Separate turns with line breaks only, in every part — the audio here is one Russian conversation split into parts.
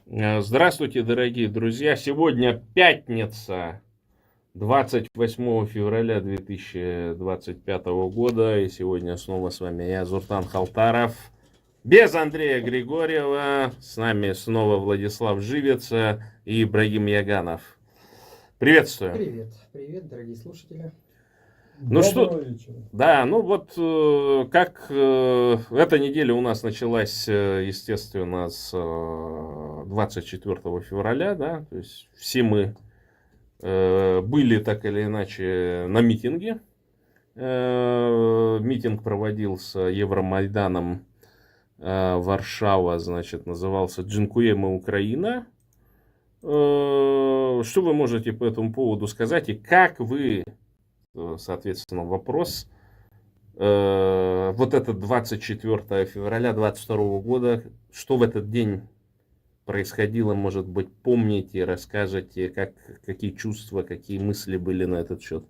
Здравствуйте, дорогие друзья. Сегодня пятница, 28 февраля 2025 года. И сегодня снова с вами я, Зуртан Халтаров. Без Андрея Григорьева. С нами снова Владислав Живец и Ибрагим Яганов. Приветствую.
Привет, привет, дорогие слушатели.
Ну что, да, ну вот как эта неделя у нас началась, естественно, с 24 февраля, да, то есть все мы были так или иначе на митинге. Митинг проводился Евромайданом Варшава, значит, назывался «Джинкуема Украина». Что вы можете по этому поводу сказать и как вы, соответственно, вопрос, вот этот 24 февраля 22 года, что в этот день происходило, может быть, помните, расскажете, какие чувства, какие мысли были на этот счет?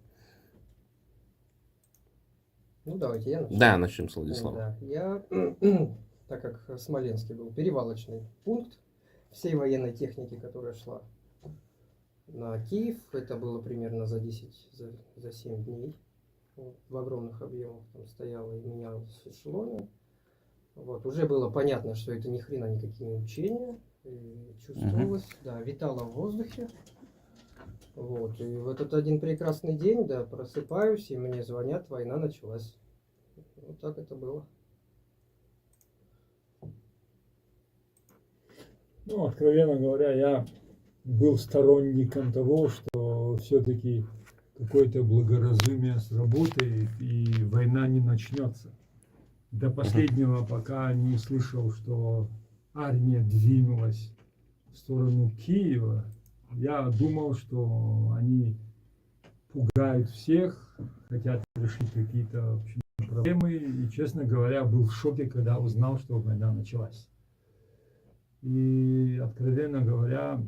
Ну, давайте я начну.
Да, начнем с Владислава.
Да, я, так как Смоленский был перевалочный пункт всей военной техники, которая шла на Киев, это было примерно за 7 дней. В огромных объемах там стояло и менялось эшелоны. Вот, уже было понятно, что это ни хрена никакие учения. И чувствовалось, да, витало в воздухе. Вот, и в этот один прекрасный день, да, просыпаюсь, и мне звонят, война началась. Вот так это было.
Ну, откровенно говоря, я был сторонником того, что все-таки какое-то благоразумие сработает и война не начнется. До последнего, пока не слышал, что армия двинулась в сторону Киева, я думал, что они пугают всех, хотят решить какие-то проблемы. И, честно говоря, был в шоке, когда узнал, что война началась. И, откровенно говоря,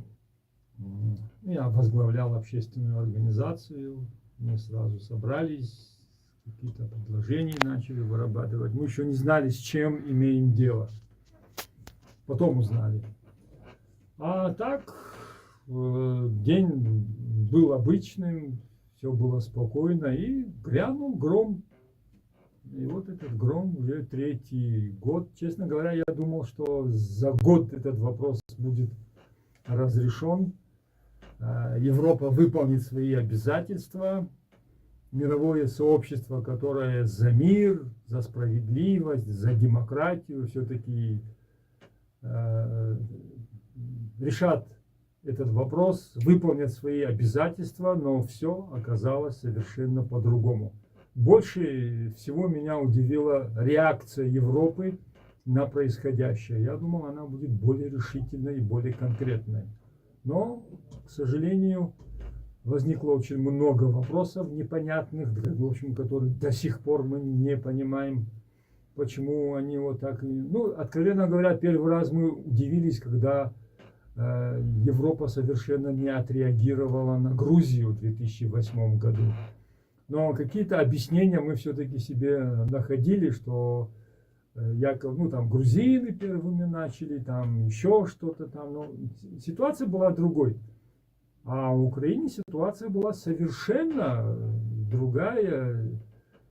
я возглавлял общественную организацию, мы сразу собрались, какие-то предложения начали вырабатывать. Мы еще не знали, с чем имеем дело. Потом узнали. А так, день был обычным, все было спокойно, и грянул гром. И вот этот гром уже 3-й год. Честно говоря, я думал, что за год этот вопрос будет разрешен. Европа выполнит свои обязательства. Мировое сообщество, которое за мир, за справедливость, за демократию, все-таки решат этот вопрос, выполнят свои обязательства, но все оказалось совершенно по-другому. Больше всего меня удивила реакция Европы на происходящее. Я думал, она будет более решительной и более конкретной. Но, к сожалению, возникло очень много вопросов непонятных, в общем, которые до сих пор мы не понимаем, почему они вот так. Ну, откровенно говоря, первый раз мы удивились, когда Европа совершенно не отреагировала на Грузию в 2008 году. Но какие-то объяснения мы все-таки себе находили, что якобы, ну, там грузины первыми начали, там еще что-то там. Но ситуация была другой. А в Украине ситуация была совершенно другая.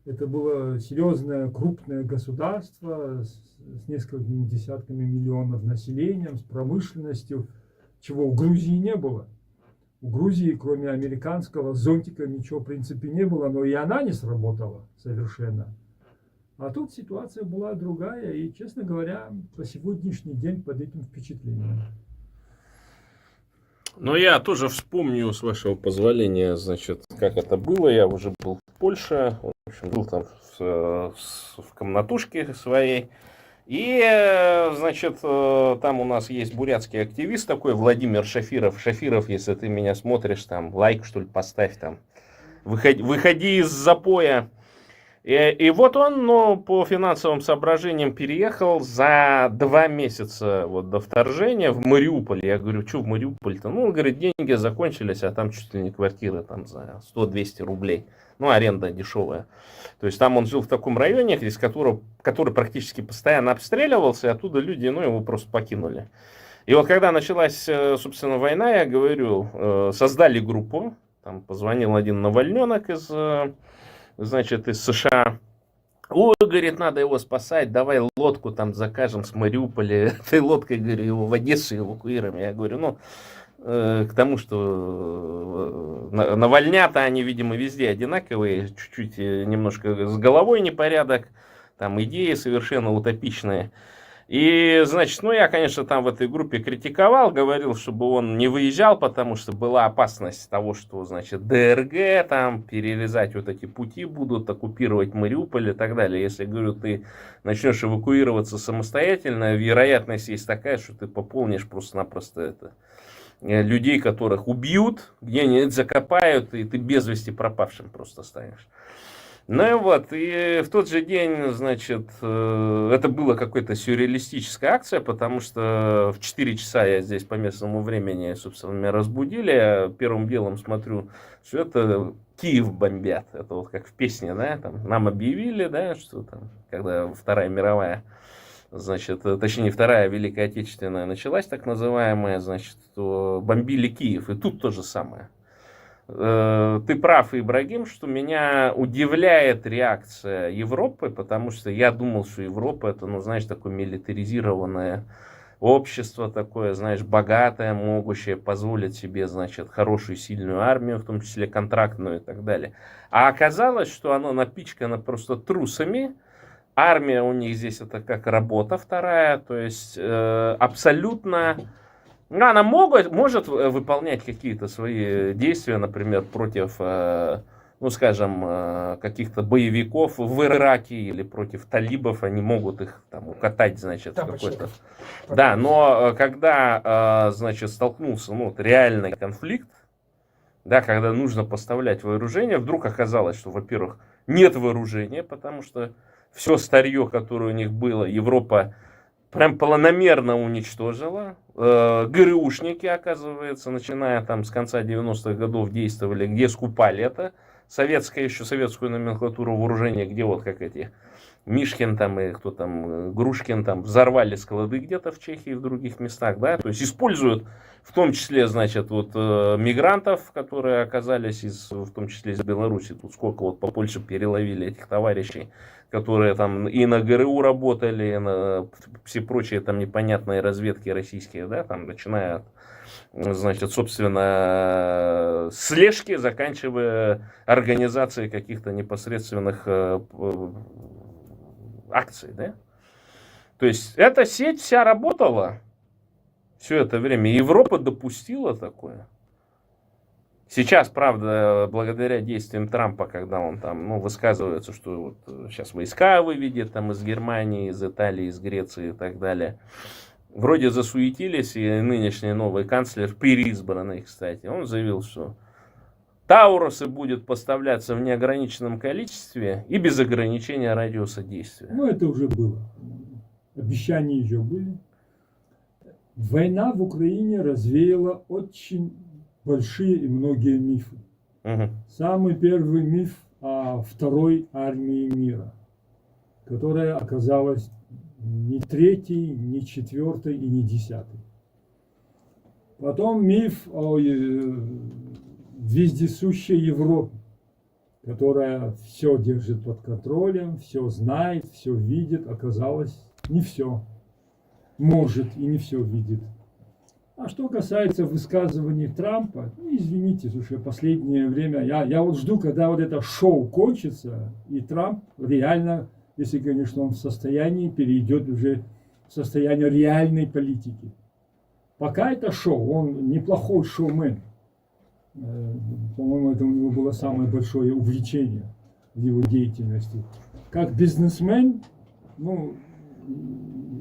Это было серьезное, крупное государство с несколькими десятками миллионов населением, с промышленностью, чего в Грузии не было. У Грузии, кроме американского зонтика, ничего в принципе не было, но и она не сработала совершенно. А тут ситуация была другая, и, честно говоря, по сегодняшний день под этим впечатлением.
Ну, я тоже вспомню, с вашего позволения, значит, как это было. Я уже был в Польше, в общем, был там в комнатушке своей. И, значит, там у нас есть бурятский активист такой, Владимир Шафиров. Шафиров, если ты меня смотришь, там, лайк, что ли, поставь там. Выходи из запоя. И вот он, ну, по финансовым соображениям переехал за 2 месяца вот, до вторжения в Мариуполь. Я говорю, что в Мариуполь-то? Ну, он говорит, деньги закончились, а там чуть ли не квартира там за 100-200 рублей. Ну, аренда дешевая. То есть там он жил в таком районе, из которого, который практически постоянно обстреливался, и оттуда люди, ну, его просто покинули. И вот когда началась, собственно, война, я говорю, создали группу, там позвонил один Навальненок значит, из США. Ой, говорит, надо его спасать, давай лодку там закажем с Мариуполя. Этой лодкой, говорю, его в Одессу эвакуируем. Я говорю, ну, к тому, что Навальнята, они, видимо, везде одинаковые, чуть-чуть немножко с головой непорядок, там идеи совершенно утопичные. И, значит, ну, я, конечно, там в этой группе критиковал, говорил, чтобы он не выезжал, потому что была опасность того, что, значит, ДРГ, там, перерезать вот эти пути будут, оккупировать Мариуполь и так далее. Если, говорю, ты начнешь эвакуироваться самостоятельно, вероятность есть такая, что ты пополнишь просто-напросто это людей, которых убьют, где-нибудь закопают, и ты без вести пропавшим просто станешь. Ну и вот, и в тот же день, значит, это была какая-то сюрреалистическая акция, потому что в 4 часа я здесь по местному времени, собственно, меня разбудили, я первым делом смотрю, что это Киев бомбят, это вот как в песне, да, там, нам объявили, да, что там, когда Вторая мировая, значит, точнее, Вторая Великая Отечественная началась, так называемая, значит, то бомбили Киев, и тут то же самое. Ты прав, Ибрагим, что меня удивляет реакция Европы, потому что я думал, что Европа это, ну, знаешь, такое милитаризированное общество, такое, знаешь, богатое, могущее позволить себе, значит, хорошую, сильную армию, в том числе контрактную и так далее. А оказалось, что оно напичкано просто трусами. Армия у них здесь это как работа вторая, то есть абсолютно... Она может выполнять какие-то свои действия, например, против, ну, скажем, каких-то боевиков в Ираке или против талибов. Они могут их там укатать, значит, какой-то... Да, но когда, значит, столкнулся, ну, вот, реальный конфликт, да, когда нужно поставлять вооружение, вдруг оказалось, что, во-первых, нет вооружения, потому что все старье, которое у них было, Европа прям планомерно уничтожила. ГРУшники, оказывается, начиная там с конца 90-х годов действовали, где скупали это. Советскую номенклатуру вооружения, где вот как эти Мишкин там и кто там, Грушкин там взорвали склады где-то в Чехии и в других местах, да, то есть используют в том числе, значит, вот мигрантов, которые оказались в том числе из Беларуси, тут сколько вот по Польше переловили этих товарищей, которые там и на ГРУ работали, и на все прочие там непонятные разведки российские, да, там начиная от, значит, собственно, слежки, заканчивая организацией каких-то непосредственных акций, да. То есть эта сеть вся работала все это время. Европа допустила такое. Сейчас, правда, благодаря действиям Трампа, когда он там, ну, высказывается, что вот сейчас войска выведет там из Германии, из Италии, из Греции и так далее. Вроде засуетились, и нынешний новый канцлер, переизбранный, кстати, он заявил, что Таурусы будет поставляться в неограниченном количестве и без ограничения радиуса действия.
Ну, это уже было. Обещания еще были. Война в Украине развеяла очень большие и многие мифы.
Угу.
Самый первый миф о второй армии мира, которая оказалась не третьей, не четвертой и не десятой. Потом миф о вездесущей Европе, которая все держит под контролем, все знает, все видит, оказалось не все. Может и не все видит. А что касается высказываний Трампа, ну, извините, слушай, последнее время, я вот жду, когда вот это шоу кончится, и Трамп реально, если, конечно, он в состоянии, перейдет уже в состояние реальной политики. Пока это шоу, он неплохой шоумен. По-моему, это у него было самое большое увлечение в его деятельности. Как бизнесмен, ну,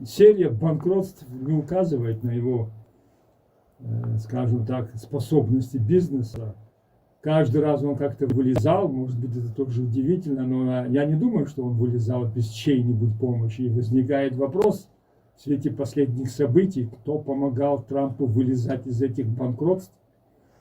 серия банкротств не указывает на его, скажем так, способности бизнеса. Каждый раз он как-то вылезал, может быть, это тоже удивительно, но я не думаю, что он вылезал без чьей-нибудь помощи. И возникает вопрос в свете последних событий, кто помогал Трампу вылезать из этих банкротств.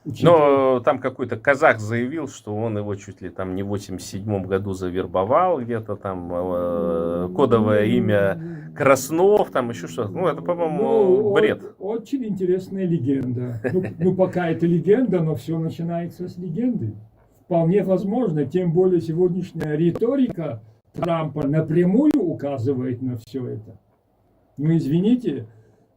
Но там какой-то казах заявил, что он его чуть ли там не в 87 году завербовал, где-то там кодовое имя Краснов, там еще что-то. Ну, это, по-моему, бред.
Очень интересная легенда. Ну, пока это легенда, но все начинается с легенды. Вполне возможно, тем более сегодняшняя риторика Трампа напрямую указывает на все это. Ну, извините,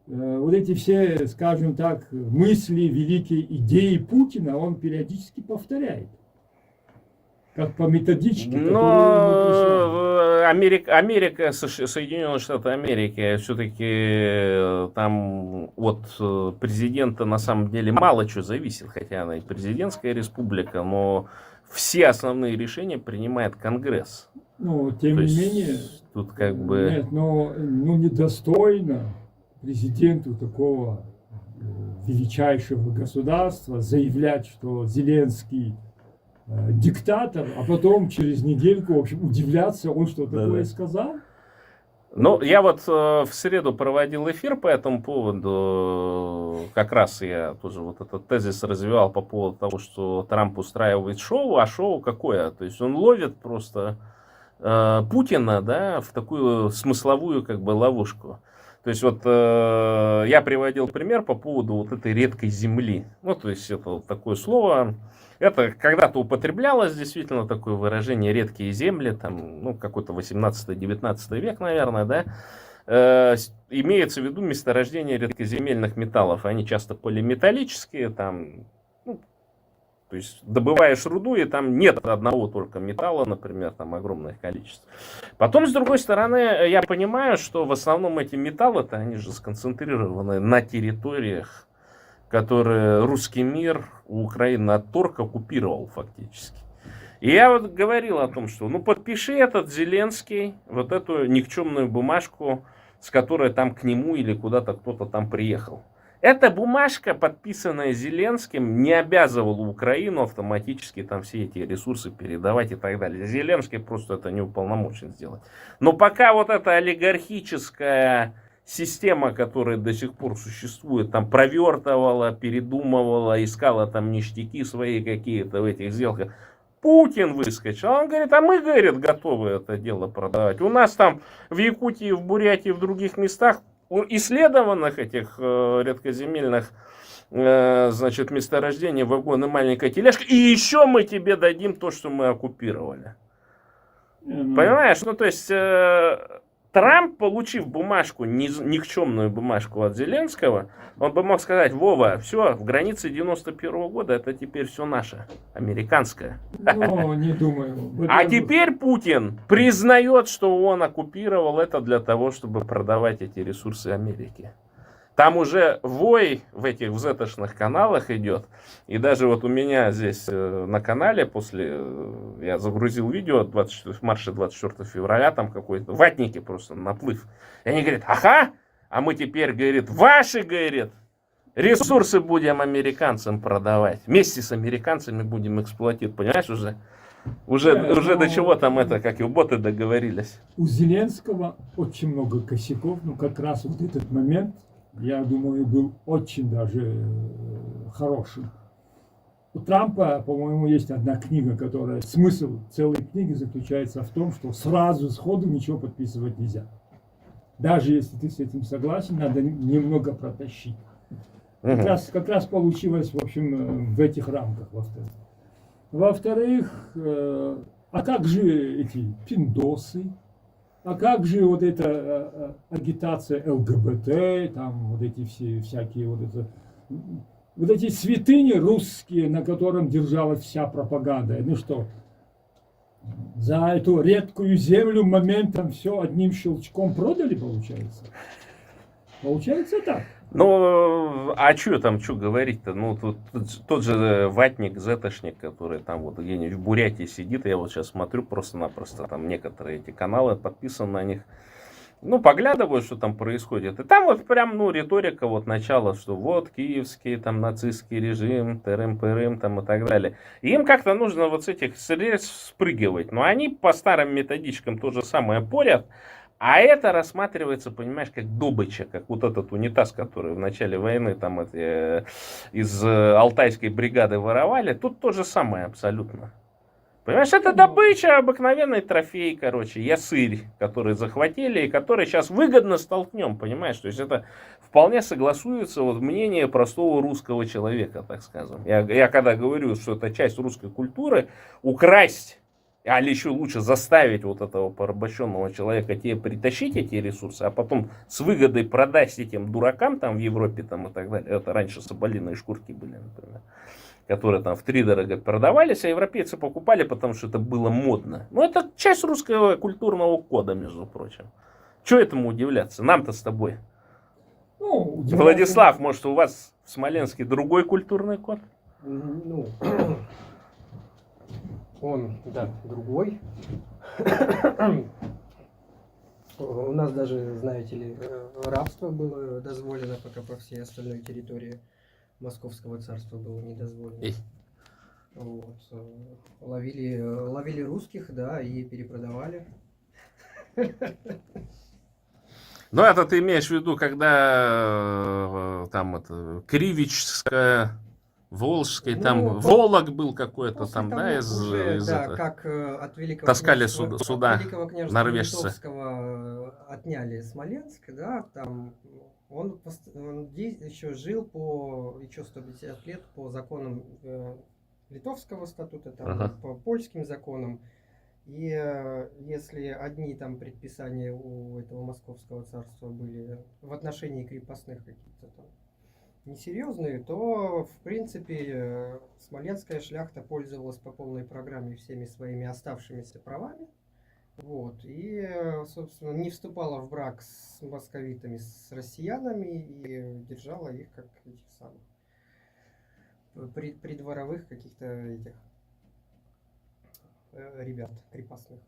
вот эти все, скажем так, мысли, великие идеи Путина он периодически повторяет. Как по методичке.
Но Америка, Соединенные Штаты Америки, все-таки там от президента на самом деле мало чего зависит, хотя она и президентская республика, но все основные решения принимает Конгресс.
Ну, тем не менее,
тут как бы...
Нет, ну недостойно президенту такого величайшего государства заявлять, что Зеленский диктатор, а потом через недельку, в общем, удивляться, он что такое сказал.
Ну, я вот в среду проводил эфир по этому поводу. Как раз я тоже вот этот тезис развивал по поводу того, что Трамп устраивает шоу, а шоу какое? То есть он ловит просто Путина, да, в такую смысловую как бы ловушку. То есть вот я приводил пример по поводу вот этой редкой земли. Ну, то есть это вот такое слово. Это когда-то употреблялось действительно такое выражение редкие земли, там, ну, какой-то 18-19 век, наверное, да. Имеется в виду месторождение редкоземельных металлов. Они часто полиметаллические, там, ну, то есть добываешь руду, и там нет одного только металла, например, там огромное количество. Потом, с другой стороны, я понимаю, что в основном эти металлы-то, они же сконцентрированы на территориях, которые русский мир у Украины отторг, оккупировал фактически. И я вот говорил о том, что ну подпиши этот Зеленский вот эту никчемную бумажку, с которой там к нему или куда-то кто-то там приехал. Эта бумажка, подписанная Зеленским, не обязывала Украину автоматически там все эти ресурсы передавать и так далее. Зеленский просто это не уполномочен сделать. Но пока вот эта олигархическая система, которая до сих пор существует, там провертывала, передумывала, искала там ништяки свои какие-то в этих сделках. Путин выскочил, он говорит, а мы, говорит, готовы это дело продавать. У нас там в Якутии, в Бурятии, в других местах исследованных этих редкоземельных значит, месторождений, вагоны, маленькая тележка, и еще мы тебе дадим то, что мы оккупировали. Понимаешь? Ну, то есть Трамп, получив бумажку, никчемную бумажку от Зеленского, он бы мог сказать, Вова, все, в границе 91 года это теперь все наше, американское.
Ну, не думаю.
А теперь Путин признает, что он оккупировал это для того, чтобы продавать эти ресурсы Америке. Там уже вой в этих взетошных каналах идет. И даже вот у меня здесь на канале я загрузил видео в марше 24 февраля, там какой-то ватники просто наплыв. И они говорят, ага, а мы теперь, говорит, ваши, говорит, ресурсы будем американцам продавать. Вместе с американцами будем эксплуатировать. Понимаешь, уже до чего там это, как и боты договорились.
У Зеленского очень много косяков, но как раз вот этот момент, я думаю, был очень даже хорошим. У Трампа, по-моему, есть одна книга, которая... Смысл целой книги заключается в том, что сходу ничего подписывать нельзя. Даже если ты с этим согласен, надо немного протащить. Как раз получилось, в общем, в этих рамках, во-вторых. Во-вторых, а как же эти пиндосы? А как же вот эта агитация ЛГБТ, там вот эти все всякие вот эти святыни русские, на котором держалась вся пропаганда? Ну что, за эту редкую землю моментом все одним щелчком продали, получается? Получается так.
Ну, а что там, что говорить-то? Ну, тот же ватник, зетошник, который там вот где-нибудь в Бурятии сидит, я вот сейчас смотрю просто-напросто, там некоторые эти каналы, подписан на них, ну, поглядываю, что там происходит. И там вот прям, ну, риторика вот начала, что вот киевский, там, нацистский режим, тырым-пырым, там и так далее. И им как-то нужно вот с этих средств спрыгивать. Но они по старым методичкам то же самое порят. А это рассматривается, понимаешь, как добыча, как вот этот унитаз, который в начале войны там из Алтайской бригады воровали. Тут то же самое абсолютно. Понимаешь, это добыча, обыкновенный трофей, короче, ясырь, который захватили и который сейчас выгодно столкнем, понимаешь? То есть это вполне согласуется вот мнение простого русского человека, так скажем. Я когда говорю, что это часть русской культуры, украсть, а или еще лучше заставить вот этого порабощенного человека тебе притащить эти ресурсы, а потом с выгодой продать этим дуракам там в Европе там и так далее. Это раньше соболиные шкурки были, например, которые там втридорого продавались, а европейцы покупали, потому что это было модно. Ну, это часть русского культурного кода, между прочим. Чего этому удивляться? Нам-то с тобой.
Ну,
Владислав, может, у вас в Смоленске другой культурный код?
Ну, он, да, другой. У нас даже, знаете ли, рабство было дозволено, пока по всей остальной территории Московского царства было недозволено. Вот. Ловили русских, да, и перепродавали.
Ну, это ты имеешь в виду, когда там это Кривичская, Волжский,
Ну,
там Волок был какой-то
После
там,
того
да, из
да,
этого.
как от Великого
Таскали
княжества,
сюда
от Великого княжества
норвежцы.
Литовского отняли Смоленск, да, там он еще жил по еще 150 лет по законам Литовского статута, там,
Ага.
по польским законам. И если одни там предписания у этого Московского царства были в отношении крепостных какие-то там несерьезные, то в принципе смоленская шляхта пользовалась по полной программе всеми своими оставшимися правами. Вот, и, собственно, не вступала в брак с московитами, с россиянами и держала их как этих самых придворовых каких-то этих ребят крепостных.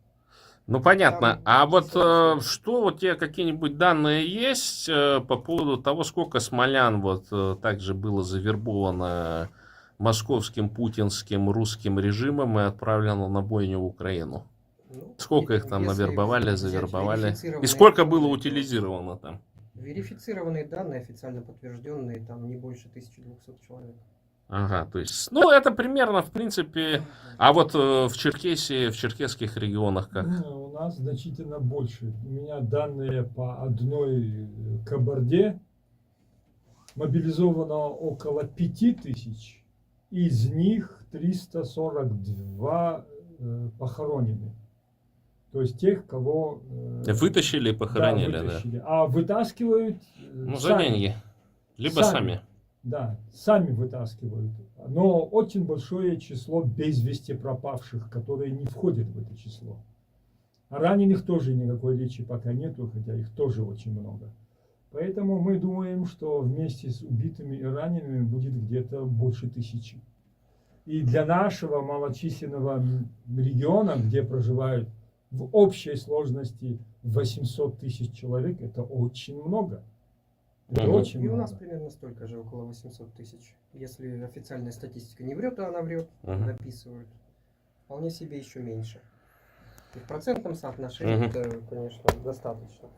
Ну, понятно.
Там
А вот
все.
что у тебя какие-нибудь данные есть по поводу того, сколько смолян вот также было завербовано московским, путинским, русским режимом и отправлено на бойню в Украину?
Ну,
Сколько их там
если
навербовали,
взять
завербовали? И
верифицированные
сколько было
данные, то
утилизировано там?
верифицированные данные, официально подтвержденные, там не больше 1200 человек.
Ага, то есть, ну, это примерно, в принципе... А вот в Черкесии, в черкесских регионах как?
У нас значительно больше. У меня данные по одной Кабарде мобилизовано около 5000, из них 342 похоронены. То есть тех, кого
Вытащили и похоронили, да?
вытащили. А вытаскивают
Ну, за
сами.
деньги. Либо сами.
Да, сами вытаскивают. Но очень большое число без вести пропавших, которые не входят в это число. А раненых тоже никакой речи пока нету, хотя их тоже очень много. Поэтому мы думаем, что вместе с убитыми и ранеными будет где-то больше 1000. И для нашего малочисленного региона, где проживают в общей сложности 800 000 человек, это очень много. Это
Мгм.
очень
И у
много.
нас примерно столько же, около 800 000. Если официальная статистика не врет, то она врет,
Мгм.
дописывают. Вполне себе еще меньше. И в процентном соотношении
Мгм.
это, конечно, достаточно.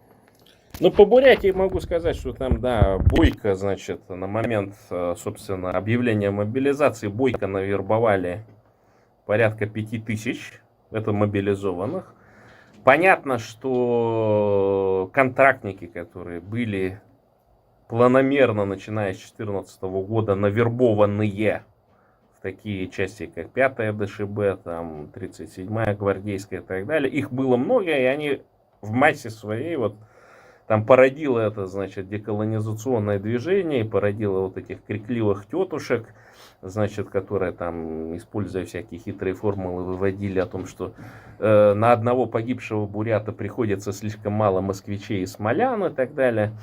Ну, по Бурятии могу сказать, что там, да, Бойко, значит, на момент, собственно, объявления мобилизации Бойко навербовали порядка 5000, это мобилизованных. Понятно, что контрактники, которые были планомерно, начиная с 2014 года, навербованные в такие части, как 5-я ДШБ, там, 37-я гвардейская и так далее, их было много, и они в массе своей вот там породило это, значит, деколонизационное движение, породило вот этих крикливых тетушек, значит, которые там, используя всякие хитрые формулы, выводили о том, что на одного погибшего бурята приходится слишком мало москвичей и смолян и так далее.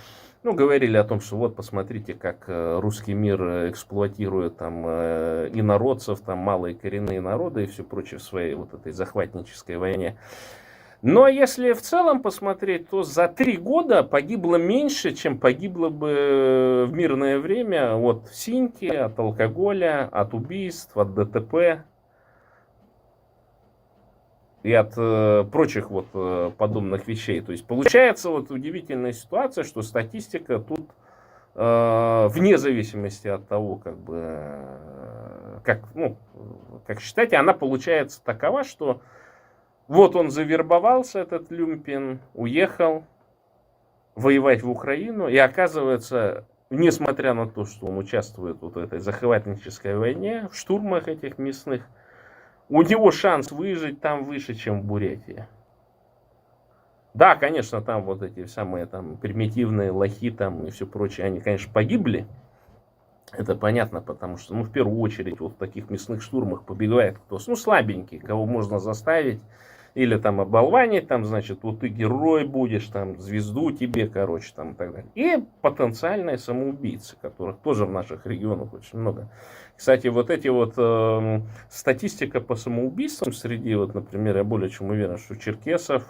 Ну, говорили о том, что вот, посмотрите, как русский мир эксплуатирует там инородцев, там малые коренные народы и все прочее в своей вот этой захватнической войне. Но если в целом посмотреть, то за 3 года погибло меньше, чем погибло бы в мирное время от синьки, от алкоголя, от убийств, от ДТП. и от прочих вот подобных вещей. То есть получается вот удивительная ситуация, что статистика тут вне зависимости от того, как бы, как считать, она получается такова, что вот он завербовался, этот Люмпин, уехал воевать в Украину, и оказывается, несмотря на то, что он участвует вот в этой захватнической войне, в штурмах этих мясных, у него шанс выжить там выше, чем в Бурятии. Да, конечно, там вот эти самые там примитивные лохи там и все прочее, они, конечно, погибли. Это понятно, потому что, ну, в первую очередь, вот в таких мясных штурмах побегает кто, ну, слабенький, кого можно заставить, или там оболванить, там, значит, вот ты герой будешь, там, звезду тебе, короче, там, и так далее. И потенциальные самоубийцы, которых тоже в наших регионах очень много. Кстати, вот эти вот статистика по самоубийствам среди, вот, например, я более чем уверен, что черкесов,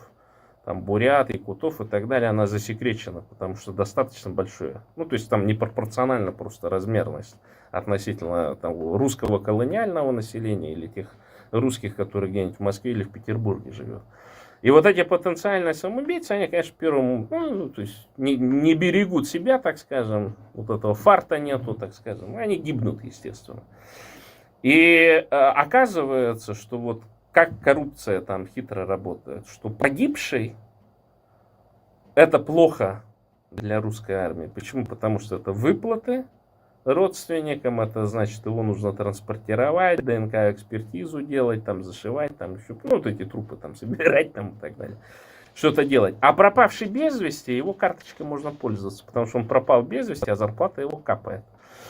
там, бурят, якутов и так далее, она засекречена, потому что достаточно большое. Ну, то есть там непропорционально просто размерность относительно там, русского колониального населения или тех русских, которые где-нибудь в Москве или в Петербурге живет. И вот эти потенциальные самоубийцы, они, конечно, первым, ну, то есть не берегут себя, так скажем, вот этого фарта нету, так скажем, они гибнут, естественно. И оказывается, что вот как коррупция там хитро работает, что погибший это плохо для русской армии. Почему? Потому что это выплаты родственникам, это значит, его нужно транспортировать, ДНК-экспертизу делать, там зашивать, там еще, ну, вот эти трупы там собирать там и так далее. Что-то делать. А пропавший без вести, его карточкой можно пользоваться, потому что он пропал без вести, а зарплата его капает.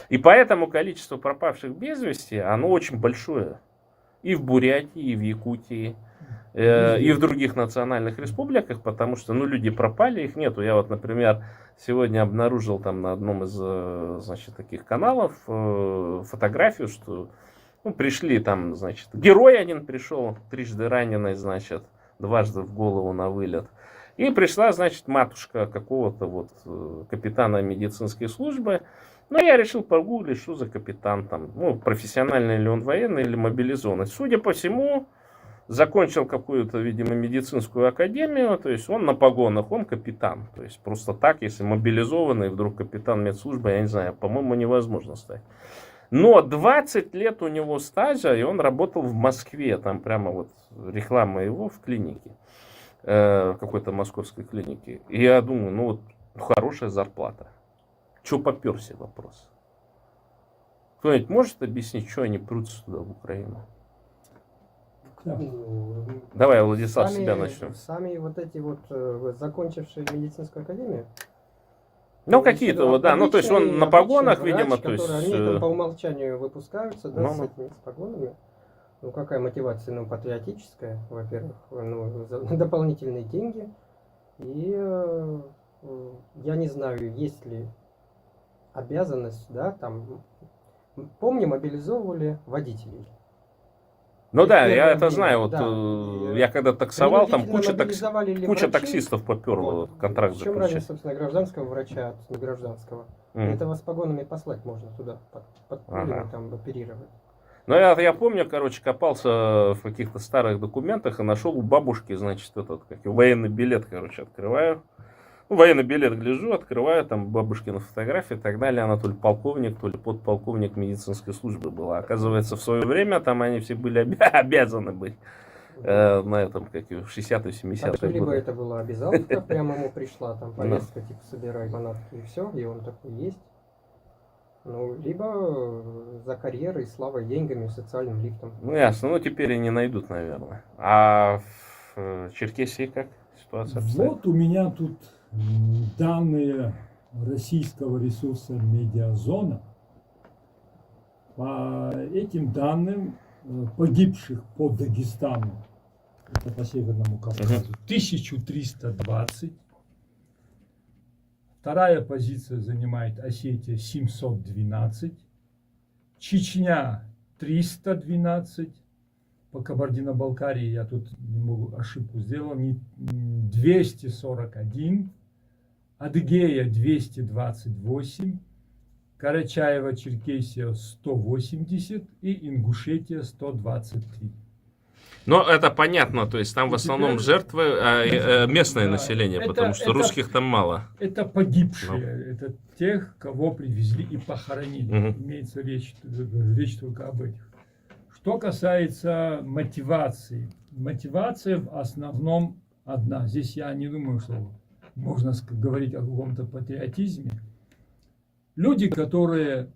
И поэтому количество пропавших без вести, оно очень большое. И в Бурятии, и в Якутии, и в других национальных республиках, потому что, ну, люди пропали, их нету. Я вот, например, сегодня обнаружил там на одном из, значит, таких каналов фотографию, что, ну, пришли там, значит, герой один пришел, трижды раненый, значит, дважды в голову на вылет. И пришла, значит, матушка какого-то вот капитана медицинской службы. Но я решил погуглить, что за капитан там, ну, профессиональный ли он военный или мобилизованный. Судя по всему, закончил какую-то, видимо, медицинскую академию, то есть он на погонах, он капитан. То есть просто так, если мобилизованный, вдруг капитан медслужбы, я не знаю, по-моему, невозможно стать. Но 20 лет у него стажа, и он работал в Москве, там прямо вот реклама его в клинике, в какой-то московской клинике. И я думаю, ну вот хорошая зарплата. Че поперся вопрос? Кто-нибудь может объяснить, что они прутся туда, в Украину?
Ну,
Давай, Владислав, с себя начнем.
Сами вот эти вот закончившие медицинскую академию.
Ну, какие-то вот, да. Ну, то есть он на погонах, видимо, то есть...
Они там по умолчанию выпускаются, да,
Ну,
с этими с погонами. Ну, какая мотивация? Ну, патриотическая, во-первых, ну, за дополнительные деньги. И я не знаю, есть ли обязанность, да, там, помню, мобилизовывали водителей.
Ну да,
первое
я это
время,
знаю, вот
да.
я когда таксовал, там
Принудительно
куча
мобилизовали
таксистов поперло
Вот.
контракт
В чем
заключать.
разница, собственно, гражданского врача от негражданского? Этого с погонами послать можно туда, под пулями
Ага.
там оперировать.
Ну, я помню, короче, копался в каких-то старых документах и нашел у бабушки, значит, этот, как военный билет, короче, открываю. Ну, военный билет гляжу, открываю, там бабушкина фотография и так далее. Она то ли полковник, то ли подполковник медицинской службы была. Оказывается, в свое время там они все были обязаны быть на этом, как и в 60-е, 70-е
Так что либо
годы.
это была обязаловка, прямо ему пришла там повестка, типа, собирай манатки и все, и он такой есть. Ну, либо за карьерой, славой, деньгами, социальным лифтом.
Ну, ясно. Ну, теперь и не найдут, наверное. А в Черкесии как ситуация обстоит?
Вот у меня тут данные российского ресурса «Медиазона». По этим данным погибших по Дагестану, это по Северному Кавказу, 1320. Вторая позиция занимает Осетия 712. Чечня 312. По Кабардино-Балкарии я тут не могу, ошибку сделал, 241. Адыгея 228. Карачаево-Черкесия 180 и Ингушетия 123.
Но это понятно, то есть там в
И
основном
теперь-
жертвы местное
Да,
население,
это-
потому что
это-
русских там мало.
Это погибшие, это тех, кого привезли и похоронили.
Мгм.
Имеется речь только об этих. Что касается мотивации. Мотивация в основном одна. Здесь я не думаю, что можно говорить о каком-то патриотизме. Люди, которые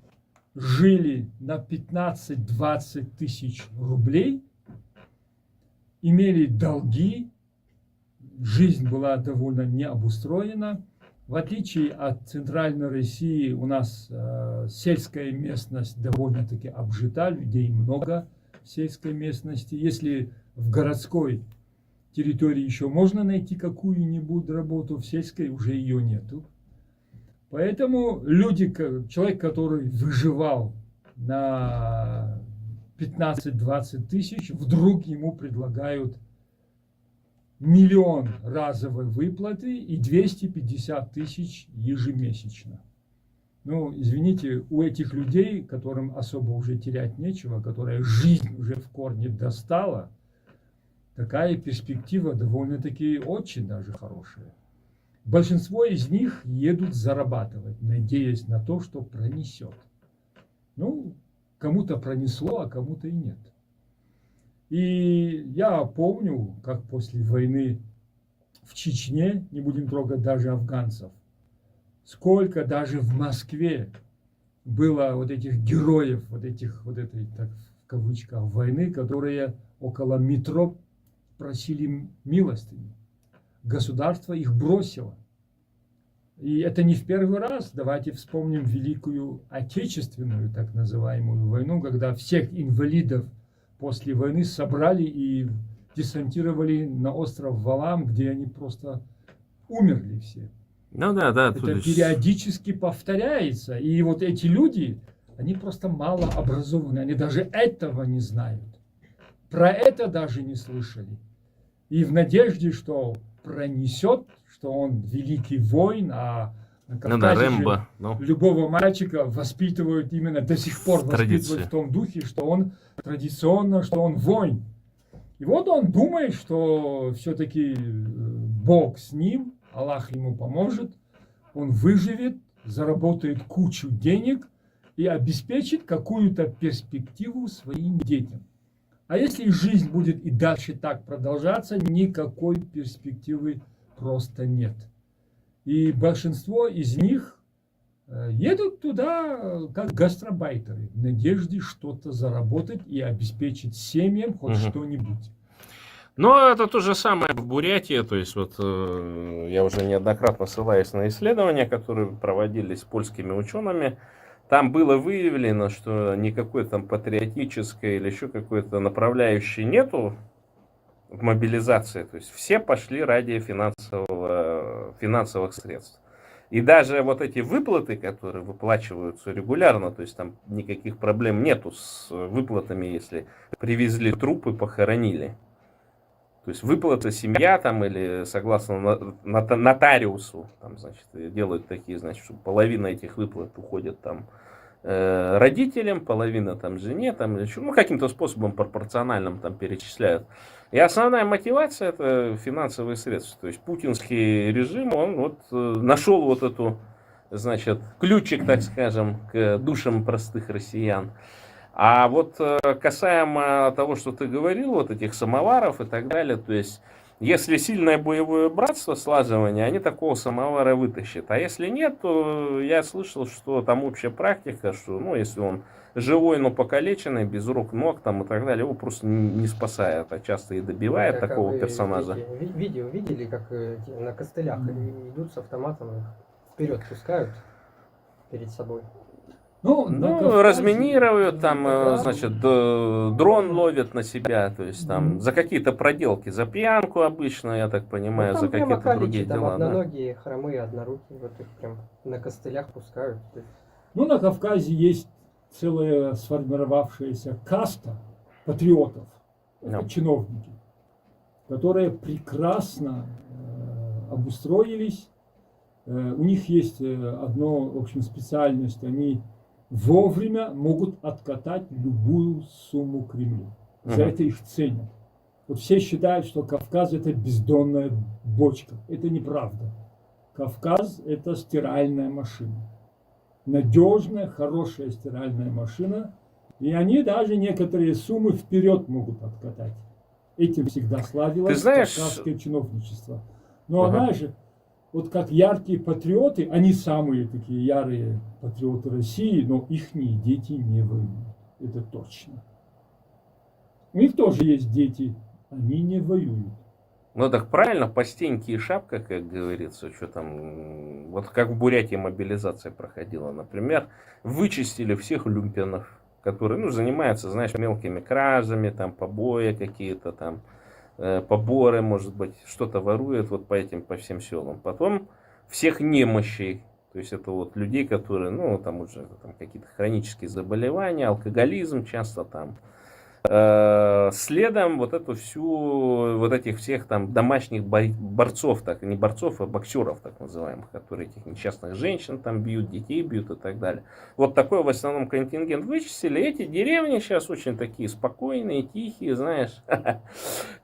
жили на 15-20 тысяч рублей, имели долги, жизнь была довольно необустроена. В отличие от центральной России, у нас сельская местность довольно-таки обжита, людей много в сельской местности. Если в городской территории еще можно найти какую-нибудь работу, в сельской уже ее нету. Поэтому человек, который выживал на 15-20 тысяч, вдруг ему предлагают 1 миллион разовой выплаты и 250 тысяч ежемесячно. Ну, извините, у этих людей, которым особо уже терять нечего, которая жизнь уже в корне достала, такая перспектива довольно-таки очень даже хорошая. Большинство из них едут зарабатывать, надеясь на то, что пронесет. Ну, кому-то пронесло, а кому-то и нет. И я помню, как после войны в Чечне, не будем трогать даже афганцев, сколько даже в Москве было вот этих героев, вот этой, так в кавычках, войны, которые около метро просили милостыню. Государство их бросило. И это не в первый раз. Давайте вспомним Великую Отечественную, так называемую войну, когда всех инвалидов после войны собрали и десантировали на остров Валам, где они просто умерли все.
Ну да, да.
Это периодически повторяется. И вот эти люди, они просто мало образованы. Они даже этого не знают. Про это даже не слышали. И в надежде, что пронесет, что он великий воин, а на Кавказе
Рэмбо,
любого мальчика воспитывают именно до сих пор
традиции.
воспитывают в том духе, что он традиционно, что он воин. И вот он думает, что все-таки Бог с ним, Аллах ему поможет, он выживет, заработает кучу денег и обеспечит какую-то перспективу своим детям. А если жизнь будет и дальше так продолжаться, никакой перспективы просто нет. И большинство из них едут туда как гастробайтеры в надежде что-то заработать и обеспечить семьям хоть что-нибудь.
Но это то же самое в Бурятии, то есть вот я уже неоднократно ссылаюсь на исследования, которые проводились польскими учеными. Там было выявлено, что никакой там патриотической или еще какой-то направляющей нету в мобилизации. То есть все пошли ради финансовых средств. И даже вот эти выплаты, которые выплачиваются регулярно, то есть там никаких проблем нету с выплатами, если привезли труп и похоронили. То есть выплата семья там или согласно нотариусу, там, значит, делают такие, значит, что половина этих выплат уходит там родителям, половина там жене, там, или ну, каким-то способом пропорциональным там перечисляют. И основная мотивация это финансовые средства. То есть путинский режим, он вот нашел вот эту, значит, ключик, так скажем, к душам простых россиян. А вот касаемо того, что ты говорил, вот этих самоваров и так далее, то есть если сильное боевое братство, слаживание, они такого самовара вытащат. А если нет, то я слышал, что там общая практика, что ну, если он живой, но покалеченный, без рук, ног там, и так далее, его просто не спасает, а часто и добивает такого персонажа.
Видео видели, как на костылях идут с автоматом, их вперед пускают перед собой.
Ну, разминируют, там, значит, дрон ловят на себя, то есть там за какие-то проделки, за пьянку обычно, я так понимаю, за какие-то другие
там
дела.
одноногие, хромые, однорукие, вот их прям на костылях пускают.
Ну, на Кавказе есть целая сформировавшаяся каста патриотов, это чиновники, которые прекрасно обустроились. У них есть одна, в общем, специальность, они вовремя могут откатать любую сумму Кремлю. За это их ценят. Вот все считают, что Кавказ это бездонная бочка. Это неправда. Кавказ это стиральная машина. Надежная, хорошая стиральная машина. И они даже некоторые суммы вперед могут откатать. Этим всегда славилось
Ты знаешь,
кавказское чиновничество. Но
Ага.
она же, вот как яркие патриоты, они самые такие ярые патриоты России, но ихние дети не воюют. Это точно. У них тоже есть дети, они не воюют.
Ну так правильно, постеньки и шапка, как говорится, что там, вот как в Бурятии мобилизация проходила, например, вычистили всех люмпенов, которые, ну, занимаются, знаешь, мелкими кражами, там, побои какие-то, там, поборы, может быть, что-то воруют вот по всем селам. Потом всех немощей, то есть это вот людей, которые, ну, там уже там какие-то хронические заболевания, алкоголизм часто там. Следом вот эту всю, вот этих всех там домашних борцов, так не борцов, а боксеров так называемых, которые этих несчастных женщин там бьют, детей бьют и так далее. Вот такой в основном контингент вычислили. Эти деревни сейчас очень такие спокойные, тихие, знаешь.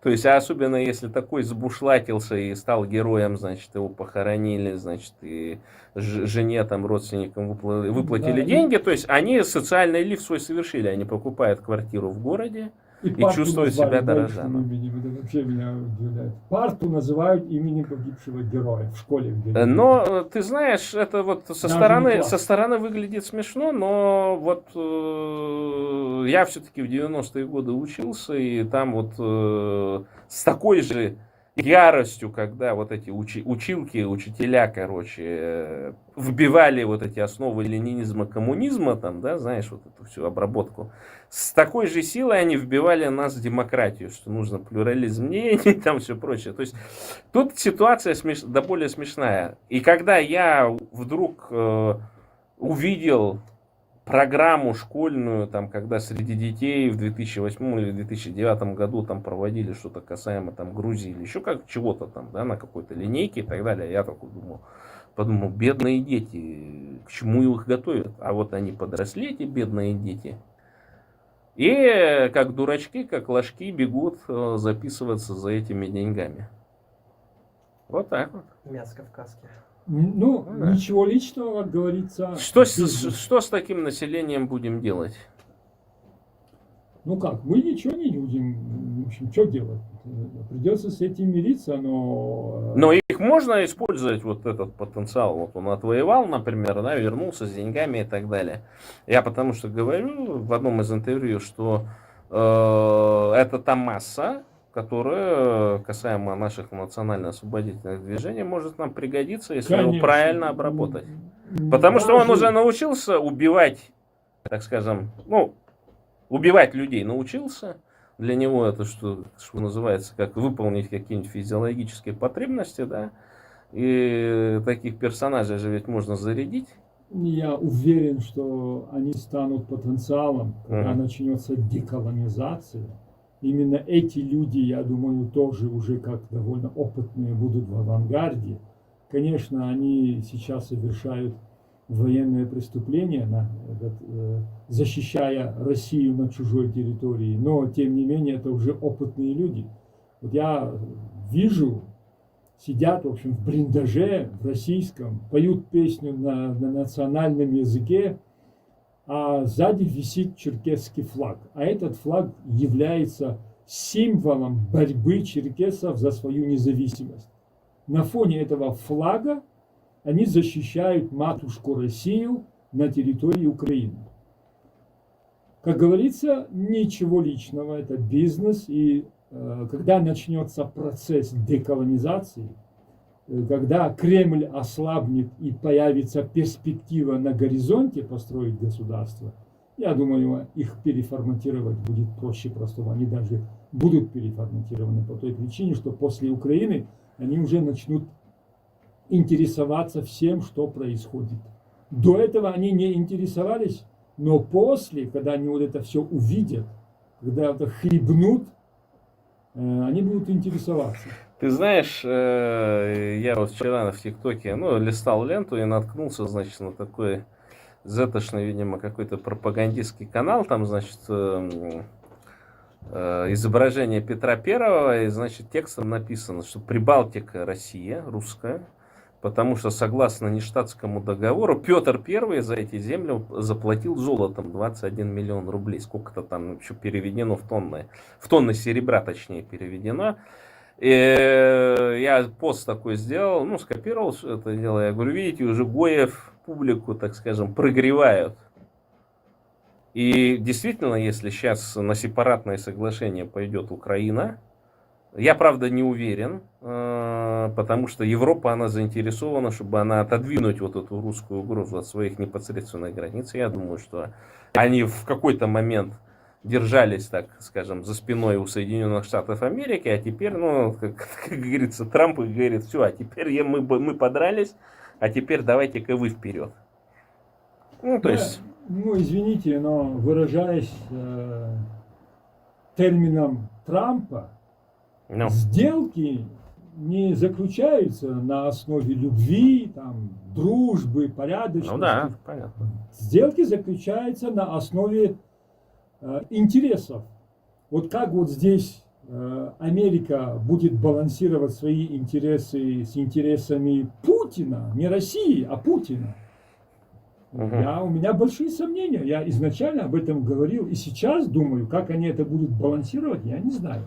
То есть, особенно если такой забушлатился и стал героем, значит, его похоронили, значит, и жене, там, родственникам выплатили деньги. То есть, они социальный лифт свой совершили. Они покупают квартиру в городе и
парту
чувствуют
назвали
себя
воинственным
дорожанам.
именем. Это вообще меня удивляет. Парту называют именем погибшего героя в школе. Где
Но, ты знаешь, это вот
Даже не класс.
со стороны выглядит смешно, но вот я все-таки в 90-е годы учился, и там вот с такой же яростью, когда вот эти училки, учителя, короче, вбивали вот эти основы ленинизма, коммунизма, там, да, знаешь, вот эту всю обработку, с такой же силой они вбивали нас в демократию, что нужно плюрализм мнений, там все прочее. То есть тут ситуация да более смешная. И когда я вдруг увидел программу школьную, там, когда среди детей в 2008 или 2009 году там проводили что-то касаемо там Грузии или еще как чего-то там, да, на какой-то линейке и так далее, я такой подумал, бедные дети, к чему их готовят? А вот они подросли, эти бедные дети, и как дурачки, как ложки бегут записываться за этими деньгами. Вот так вот.
Мяс кавказский.
Ну,
Да.
ничего личного, как говорится.
Что с таким населением будем делать?
Ну как, мы ничего не будем, в общем, что делать? Придется с этим мириться, но...
Но их можно использовать, вот этот потенциал. Вот он отвоевал, например, да, вернулся с деньгами и так далее. Я потому что говорю в одном из интервью, что это та масса, которая касаемо наших национально-освободительных движений может нам пригодиться, если его
Конечно.
правильно обработать. Потому что он уже научился убивать, так скажем, ну, убивать людей научился. Для него это, что называется, как выполнить какие-нибудь физиологические потребности, да. И таких персонажей же ведь можно зарядить.
Я уверен, что они станут потенциалом, когда
Мгм.
начнется деколонизация. Именно эти люди, я думаю, тоже уже как довольно опытные будут в авангарде. Конечно, они сейчас совершают военные преступления, защищая Россию на чужой территории, но тем не менее это уже опытные люди. Вот я вижу, сидят, в общем, в блиндаже, в российском, поют песню на национальном языке, а сзади висит черкесский флаг. А этот флаг является символом борьбы черкесов за свою независимость. На фоне этого флага они защищают матушку Россию на территории Украины. Как говорится, ничего личного, это бизнес. И когда начнется процесс деколонизации, когда Кремль ослабнет и появится перспектива на горизонте построить государство, я думаю, их переформатировать будет проще простого. Они даже будут переформатированы по той причине, что после Украины они уже начнут интересоваться всем, что происходит. До этого они не интересовались, но после, когда они вот это все увидят, когда это хлебнут, они будут интересоваться.
Ты знаешь, я вот вчера в ТикТоке, листал ленту и наткнулся, значит, на такой зетошный, видимо, какой-то пропагандистский канал, там, значит, изображение Петра Первого, и, значит, текстом написано, что Прибалтика Россия, русская, потому что, согласно Ништадтскому договору, Петр Первый за эти земли заплатил золотом 21 миллион рублей. Сколько-то там еще переведено в тонны серебра, точнее, переведено. И я пост такой сделал, ну, скопировал это дело. Я говорю, видите, уже Гоев публику, так скажем, прогревают. И действительно, если сейчас на сепаратное соглашение пойдет Украина, я, правда, не уверен, потому что Европа, она заинтересована, чтобы она отодвинуть вот эту русскую угрозу от своих непосредственных границ. Я думаю, что они в какой-то момент держались, так скажем, за спиной у Соединенных Штатов Америки, а теперь, ну, как говорится, Трамп говорит, все, а теперь мы подрались, а теперь давайте-ка вы вперед. Ну, то есть...
Ну, извините, но выражаясь термином Трампа, сделки не заключаются на основе любви, там, дружбы, порядочности.
Ну да, понятно.
Сделки заключаются на основе интересов. Вот как вот здесь Америка будет балансировать свои интересы с интересами Путина, не России, а Путина. У меня большие сомнения. Я изначально об этом говорил. И сейчас думаю, как они это будут балансировать, я не знаю.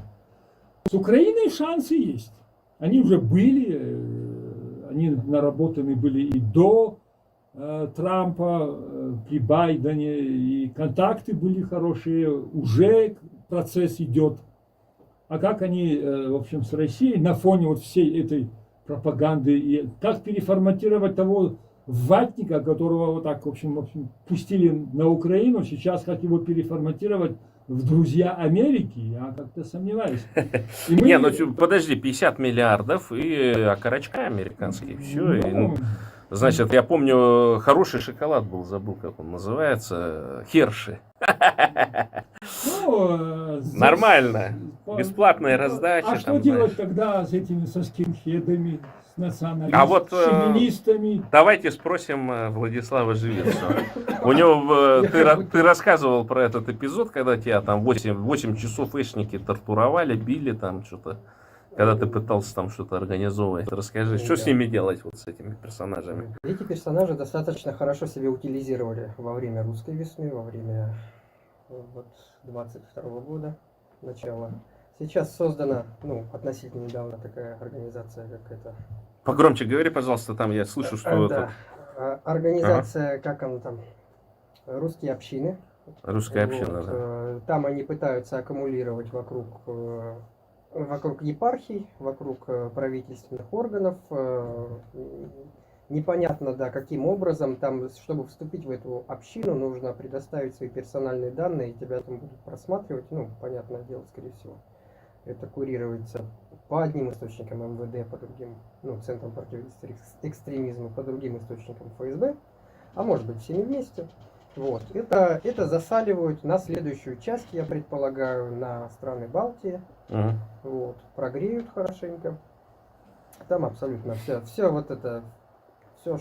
С Украиной шансы есть. Они уже были, они наработаны были и до Трампа, при Байдене, и контакты были хорошие, уже процесс идет. А как они, в общем, с Россией на фоне вот всей этой пропаганды, и как переформатировать того ватника, которого вот так, в общем, пустили на Украину, сейчас как его переформатировать в друзья Америки, я как-то сомневаюсь.
Не, ну подожди, 50 миллиардов и окорочка американские, все. Значит, я помню, хороший шоколад был, забыл, как он называется, Херши. Нормально, бесплатная раздача.
А что делать тогда с этими, со скинхедами, с националистами,
а вот,
феминистами?
Давайте спросим Владислава Живецкого. У него, ты рассказывал про этот эпизод, когда тебя там 8 часов эшники тортуровали, били там что-то. Когда ты пытался там что-то организовывать. Расскажи, что с ними делать, вот с этими персонажами?
Эти персонажи достаточно хорошо себя утилизировали во время русской весны, во время вот, 22 года, начала. Сейчас создана, ну, относительно недавно такая организация, как это...
Погромче говори, пожалуйста, там я слышу, что...
Да, организация, как она там, русские общины.
Русская община,
вот,
да.
Там они пытаются аккумулировать вокруг епархий, вокруг правительственных органов. Непонятно, да, каким образом. Там, чтобы вступить в эту общину, нужно предоставить свои персональные данные, и тебя там будут просматривать. Ну, понятное дело, скорее всего. Это курируется по одним источникам МВД, по другим, ну, Центром противодействия экстремизму, по другим источникам ФСБ, а может быть всеми вместе. Вот. Это засаливают на следующую часть, я предполагаю, на страны Балтии. Вот. Прогреют хорошенько. Там абсолютно все вот это, все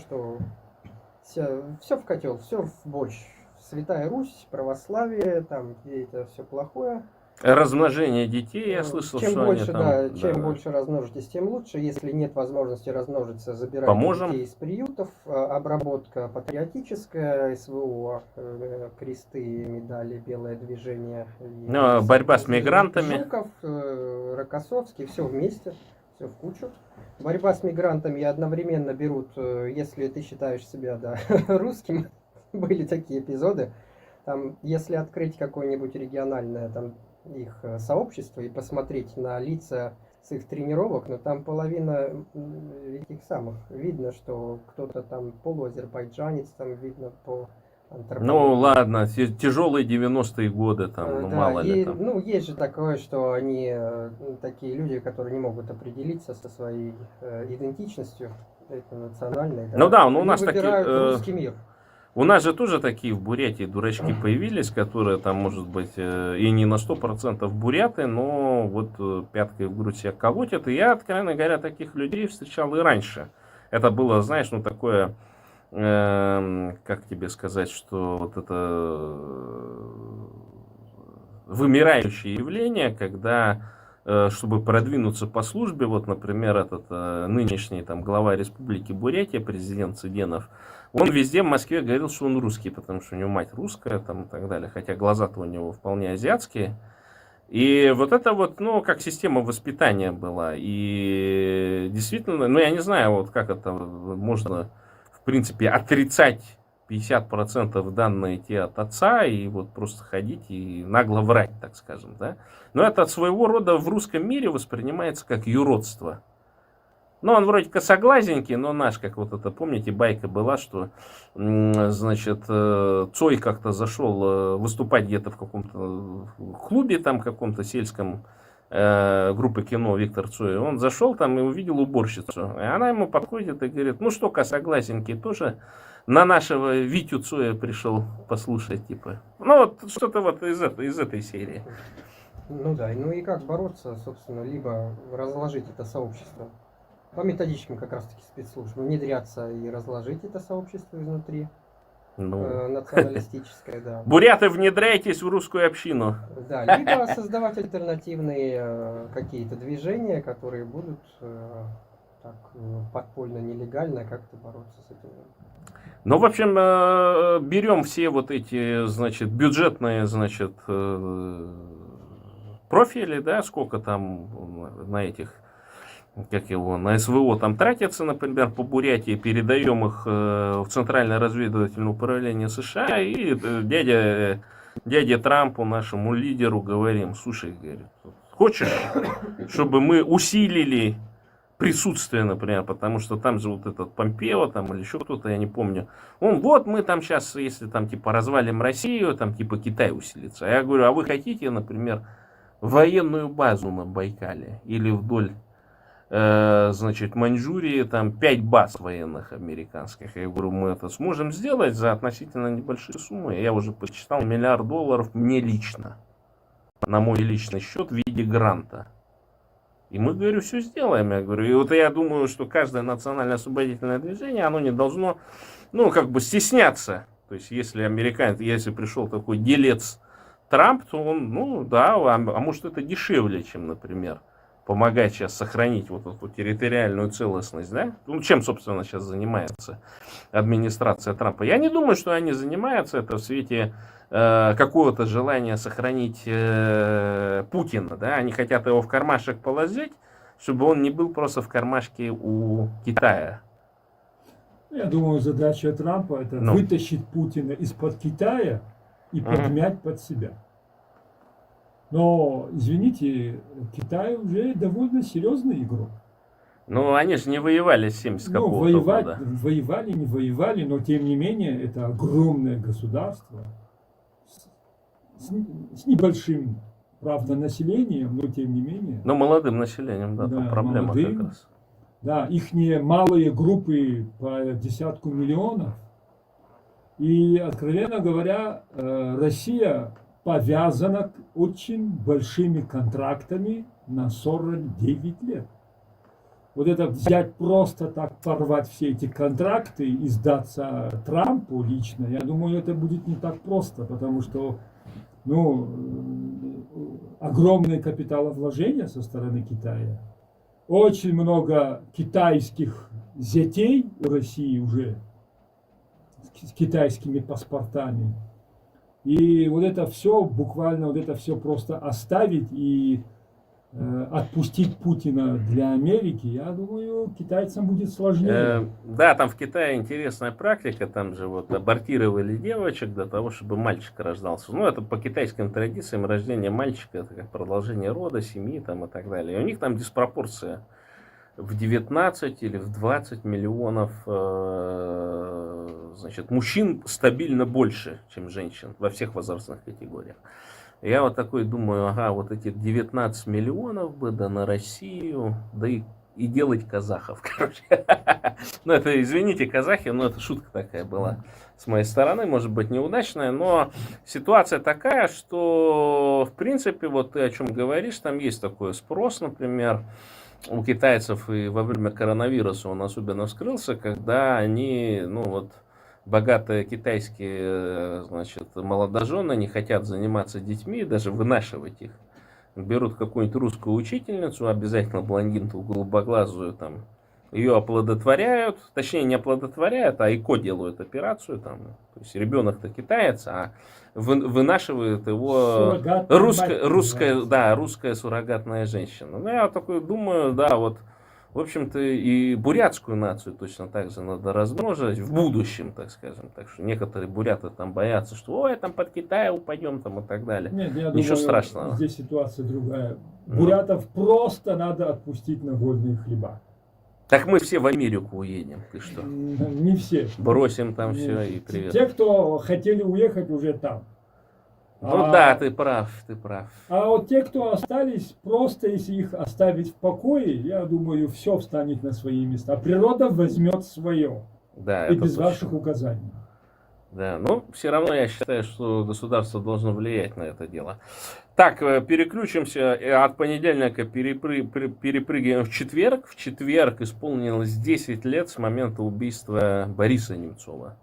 в котел, все в борщ. Святая Русь, православие, там где это все плохое.
Размножение детей, я слышал,
чем
что
больше,
они там...
да, чем больше размножитесь, тем лучше. Если нет возможности размножиться, забирайте
Поможем.
детей из приютов. Обработка патриотическая, СВО, кресты, медали, белое движение.
Борьба с мигрантами.
Жуков, Рокоссовский, все вместе, все в кучу. Борьба с мигрантами одновременно берут, если ты считаешь себя, да, русским, были такие эпизоды. Там, если открыть какое-нибудь региональное там их сообщество и посмотреть на лица с их тренировок, но там половина этих самых. Видно, что кто-то там полуазербайджанец, там видно по антропологии.
Ну ладно, тяжелые 90-е годы, там, ну
да,
мало ли там.
Ну, есть же такое, что они такие люди, которые не могут определиться со своей идентичностью, это национальной.
Ну да, но у нас
выбирают
такие...
русский мир.
У нас же тоже такие в Бурятии дурачки появились, которые там, может быть, и не на 100% буряты, но вот пяткой в грудь себя колотят. И я, откровенно говоря, таких людей встречал и раньше. Это было, знаешь, ну такое, как тебе сказать, что вот это вымирающее явление, когда, чтобы продвинуться по службе, вот, например, этот нынешний там глава Республики Бурятия, президент Цыденов, он везде в Москве говорил, что он русский, потому что у него мать русская там, и так далее, хотя глаза-то у него вполне азиатские. И вот это вот, ну, как система воспитания была. И действительно, ну, я не знаю, вот как это можно, в принципе, отрицать 50% данные те от отца и вот просто ходить и нагло врать, так скажем, да. Но это своего рода в русском мире воспринимается как юродство. Ну, он вроде косоглазенький, но наш, как вот это, помните, байка была, что, значит, Цой как-то зашел выступать где-то в каком-то клубе, там, каком-то сельском, группы кино Виктор Цой. Он зашел там и увидел уборщицу. И она ему подходит и говорит, ну что, косоглазенький, тоже на нашего Витю Цоя пришел послушать, типа. Ну, вот что-то вот из этой серии.
Ну да, ну и как бороться, собственно, либо разложить это сообщество по методичкам как раз-таки спецслужб, внедряться и разложить это сообщество изнутри,
Ну.
националистическое, да.
Буряты, внедряйтесь в русскую общину.
Да, либо создавать альтернативные какие-то движения, которые будут так подпольно, нелегально как-то бороться с этим.
Ну, в общем, берем все вот эти, значит, бюджетные, значит, профили, да, сколько там на этих, как его, на СВО там тратится, например, по Бурятии, передаем их в Центральное разведывательное управление США, и дяде Трампу, нашему лидеру, говорим, слушай, говорит, хочешь, чтобы мы усилили присутствие, например, потому что там же вот этот Помпео там или еще кто-то, я не помню, он, вот мы там сейчас, если там типа развалим Россию, там типа Китай усилится. А я говорю, а вы хотите, например, военную базу на Байкале или вдоль, значит, Маньчжурии, там 5 баз военных американских. Я говорю, мы это сможем сделать за относительно небольшие суммы. Я уже подсчитал, $1 миллиард мне лично, на мой личный счет в виде гранта. И мы, говорю, все сделаем, я говорю. И вот я думаю, что каждое национальное освободительное движение, оно не должно, ну, как бы стесняться. То есть, если американец, если пришел такой делец Трамп, то он, ну, да, а может это дешевле, чем, например, помогать сейчас сохранить вот эту территориальную целостность, да? Ну, чем, собственно, сейчас занимается администрация Трампа? Я не думаю, что они занимаются это в свете какого-то желания сохранить Путина, да? Они хотят его в кармашек положить, чтобы он не был просто в кармашке у Китая.
Я думаю, задача Трампа это вытащить Путина из-под Китая и подмять под себя. Но, извините, Китай уже довольно серьезный игрок.
Ну, они же не воевали с 70 какого-то года.
Воевали, не воевали, но тем не менее, это огромное государство с небольшим, правда, населением, но тем не менее.
Но молодым населением, да, там проблема
молодым,
как раз.
Да, их малые группы по 10 миллионов. И, откровенно говоря, Россия повязана очень большими контрактами на 49 лет. Вот это взять просто так, порвать все эти контракты и сдаться Трампу лично, я думаю, это будет не так просто, потому что, ну, огромные капиталовложения со стороны Китая, очень много китайских зятей у России уже с китайскими паспортами. И вот это все, буквально вот это все просто оставить и отпустить Путина для Америки, я думаю, китайцам будет сложнее.
Да, там в Китае интересная практика, там же вот абортировали девочек для того, чтобы мальчик рождался. Ну, это по китайским традициям рождение мальчика, это как продолжение рода, семьи там и так далее. И у них там диспропорция в 19 или в 20 миллионов, значит, мужчин стабильно больше, чем женщин во всех возрастных категориях. Я вот такой думаю, ага, вот эти 19 миллионов бы, да на Россию, да и делать казахов, короче. Ну, это, извините, казахи, но это шутка такая была с моей стороны, может быть, неудачная, но ситуация такая, что, в принципе, вот ты о чем говоришь, там есть такой спрос, например, у китайцев, и во время коронавируса он особенно вскрылся, когда они, ну вот, богатые китайские, значит, молодожены не хотят заниматься детьми, даже вынашивать их. Берут какую-нибудь русскую учительницу, обязательно блондинку голубоглазую, там, ее оплодотворяют, точнее не оплодотворяют, а ЭКО делают операцию, там, то есть ребенок-то китаец, а вынашивает его русская суррогатная женщина. Ну, я такой думаю, да, вот, в общем-то, и бурятскую нацию точно так же надо размножить в будущем, так скажем. Так что некоторые буряты там боятся, что ой, там под Китай упадем там и так далее.
Нет, я
Ничего
думаю,
страшного.
Здесь ситуация другая. Бурятов просто надо отпустить на вольные хлеба.
Так мы все в Америку уедем, ты что?
Не все.
Бросим там все и привет.
Те, кто хотели уехать, уже там.
Ну да, ты прав, ты прав.
А вот те, кто остались, просто если их оставить в покое, я думаю, все встанет на свои места. Природа возьмет свое.
Да,
И
это
без
точно.
ваших указаний.
Да, но все равно я считаю, что государство должно влиять на это дело. Так, переключимся от понедельника, перепрыгиваем в четверг. В четверг исполнилось 10 лет с момента убийства Бориса Немцова.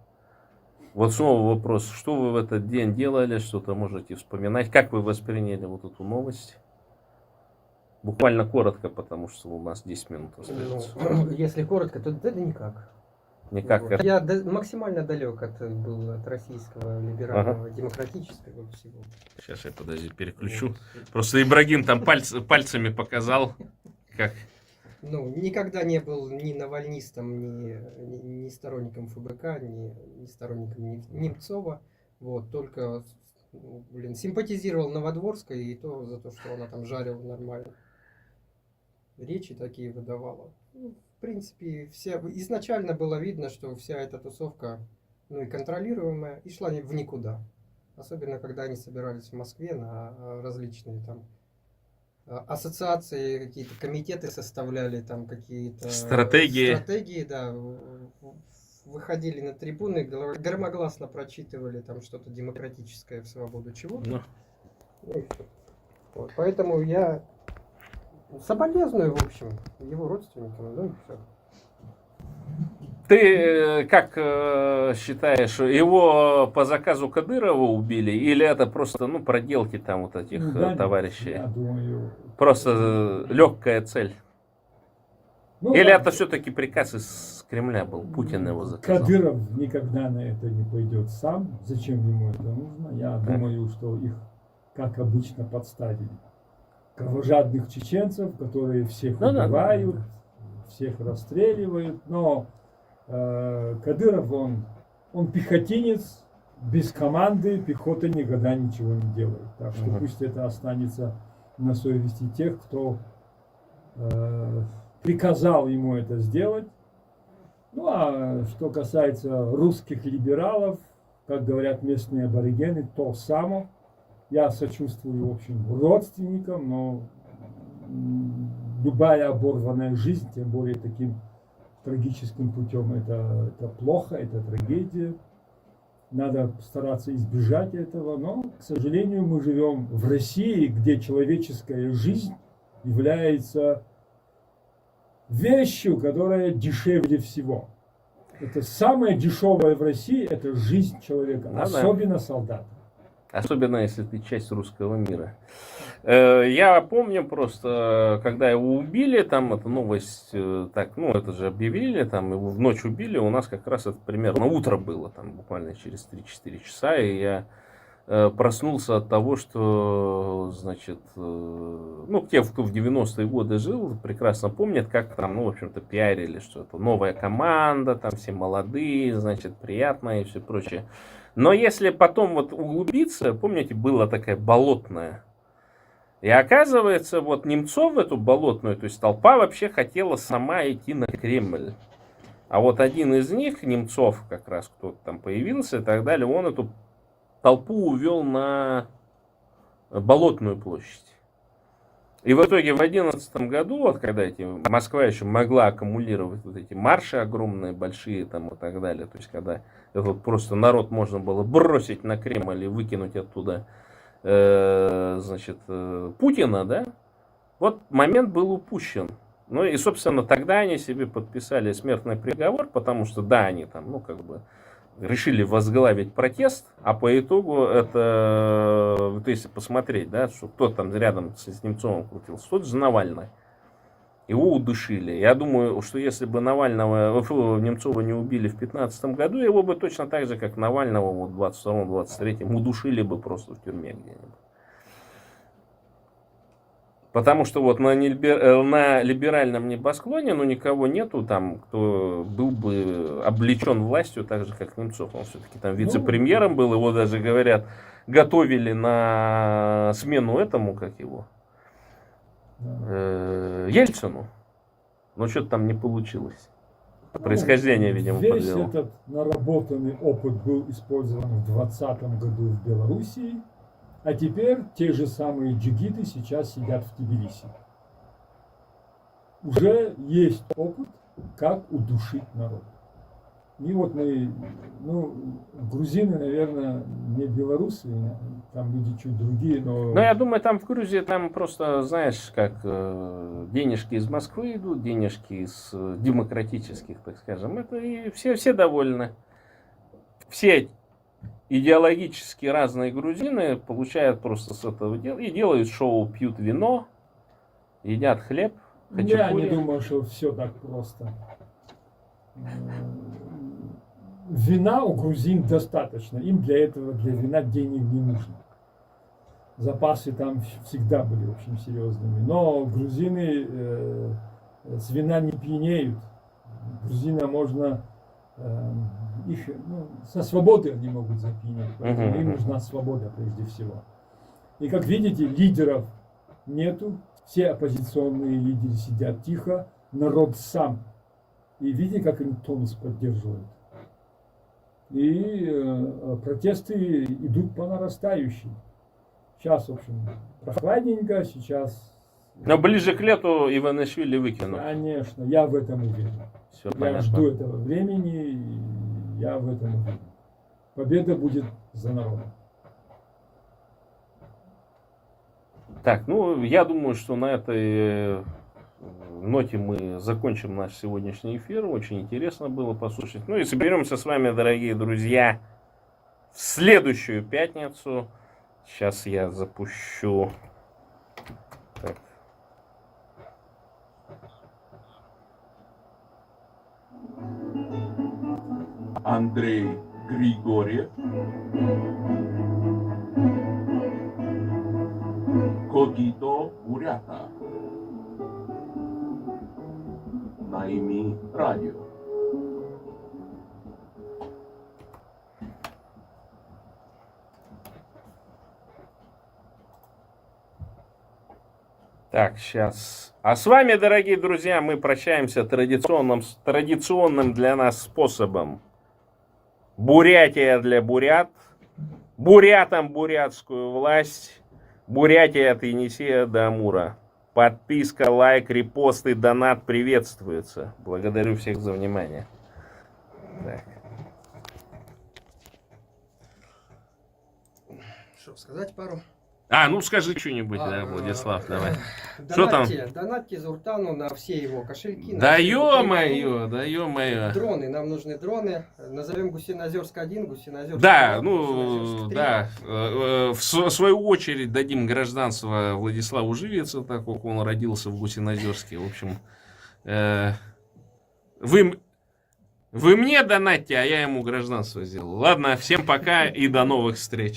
Вот снова вопрос, что вы в этот день делали, что-то можете вспоминать, как вы восприняли вот эту новость? Буквально коротко, потому что у нас 10 минут остается.
Ну, если коротко, то да никак.
Никак.
Вот. Я максимально далек был от российского либерального, демократического всего.
Сейчас я, подожди, переключу. Просто Ибрагим там пальцами показал, как...
Ну, никогда не был ни навальнистом, ни сторонником ФБК, ни сторонником Немцова. Вот, только, симпатизировал Новодворской, и то за то, что она там жарила нормально. Речи такие выдавала. Ну, в принципе, изначально было видно, что вся эта тусовка, и контролируемая, и шла в никуда. Особенно, когда они собирались в Москве на различные там ассоциации, какие-то комитеты составляли, там какие-то стратегии, да, выходили на трибуны, громогласно прочитывали там что-то демократическое в свободу чего-то. Вот, поэтому я соболезную, в общем, его родственникам, ну и все.
Ты как считаешь, его по заказу Кадырова убили, или это просто проделки там вот этих товарищей?
Я думаю,
просто легкая цель. Или это все-таки приказ из Кремля был, Путин его заказал?
Кадыров никогда на это не пойдет сам. Зачем ему это нужно? Я думаю, что их, как обычно, подставили. Кровожадных чеченцев, которые всех убивают, всех расстреливают, но Кадыров, он пехотинец, без команды пехота никогда ничего не делает. Так что пусть это останется на совести тех, кто приказал ему это сделать. Ну а что касается русских либералов, как говорят местные аборигены, то само. Я сочувствую, в общем, родственникам, но любая оборванная жизнь, тем более таким трагическим путем, это плохо, это трагедия. Надо стараться избежать этого, но, к сожалению, мы живем в России, где человеческая жизнь является вещью, которая дешевле всего. Это самое дешевое в России, это жизнь человека, особенно солдата.
Особенно, если ты часть русского мира. Я помню просто, когда его убили, там эта новость, это же объявили, там его в ночь убили, у нас как раз это примерно утро было, там буквально через 3-4 часа, и я проснулся от того, что, значит, те, кто в 90-е годы жил, прекрасно помнят, как там, в общем-то, пиарили, что это новая команда, там все молодые, значит, приятно и все прочее. Но если потом углубиться, помните, была такая болотная. И оказывается, Немцов в эту болотную, то есть толпа вообще хотела сама идти на Кремль. А вот один из них, Немцов как раз, кто-то там появился и так далее, он эту толпу увел на Болотную площадь. И в итоге в 2011 году, когда Москва еще могла аккумулировать эти марши огромные, большие там и так далее, то есть когда просто народ можно было бросить на Кремль и выкинуть оттуда, Путина, да, момент был упущен. Ну и, собственно, тогда они себе подписали смертный приговор, потому что, да, они там, решили возглавить протест, а по итогу это, вот если посмотреть, да, что кто там рядом с Немцовым крутился, тот же Навальный. Его удушили. Я думаю, что если бы Немцова не убили в 2015 году, его бы точно так же, как Навального вот в 22-23 удушили бы просто в тюрьме где-нибудь. Потому что вот на либеральном небосклоне, ну, никого нету там, кто был бы облечен властью, так же, как Немцов. Он все-таки там вице-премьером был, его даже, говорят, готовили на смену этому, как его, Ельцину. Но что-то там не получилось. Происхождение, видимо,
весь
подвело.
этот наработанный опыт был использован в 2020 году в Белоруссии, а теперь те же самые джигиты сейчас сидят в Тбилиси. Уже есть опыт, как удушить народ. И вот мы, ну, грузины, наверное, не белорусы, там люди чуть другие, но...
Ну, я думаю, там в Грузии, там просто, знаешь, как денежки из Москвы идут, денежки из демократических, так скажем, это и все довольны. Все идеологически разные грузины получают просто с этого дела и делают шоу, пьют вино, едят хлеб,
Я не
хачапури.
думаю, что все так просто. Вина у грузин достаточно. Им для этого, для вина денег не нужно. Запасы там всегда были очень серьезными. Но грузины с вина не пьянеют. Грузина можно... их, со свободы они могут запьянеть. Поэтому им нужна свобода прежде всего. И как видите, лидеров нету. Все оппозиционные лидеры сидят тихо. Народ сам. И видите, как они тонус поддерживают. И протесты идут по нарастающей. Сейчас, в общем, прохладненько, сейчас...
Но ближе к лету Иванишвили выкинут.
Конечно, я в этом уверен.
Все
Я
понятно.
жду этого времени, и я в этом уверен. Победа будет за народом.
Так, ну, я думаю, что на этой ноте мы закончим наш сегодняшний эфир. Очень интересно было послушать. Ну и соберемся с вами, дорогие друзья, в следующую пятницу. Сейчас я запущу. Так.
Андрей Григорьев, Когито Бурята, Наими Радио.
Так, сейчас. А с вами, дорогие друзья, мы прощаемся традиционным для нас способом. Бурятия для бурят. Бурятам бурятскую власть. Бурятия от Енисея до Амура. Подписка, лайк, репосты, донат приветствуются. Благодарю всех за внимание. Так.
Что, сказать пару?
Ну скажи что-нибудь, да, Владислав, давай. Что там?
Донатьте Зуртану на все его кошельки. на
Да
все его
ё-моё, да ё-моё.
Дроны, нам нужны дроны. Назовем Гусиноозерск-1, Гусиноозерск-2.
Да,
Гусиноозерск-3.
да. В свою очередь дадим гражданство Владиславу Живице, так как он родился в Гусиноозерске. В общем, вы мне донатьте, а я ему гражданство сделал. Ладно, всем пока и до новых встреч.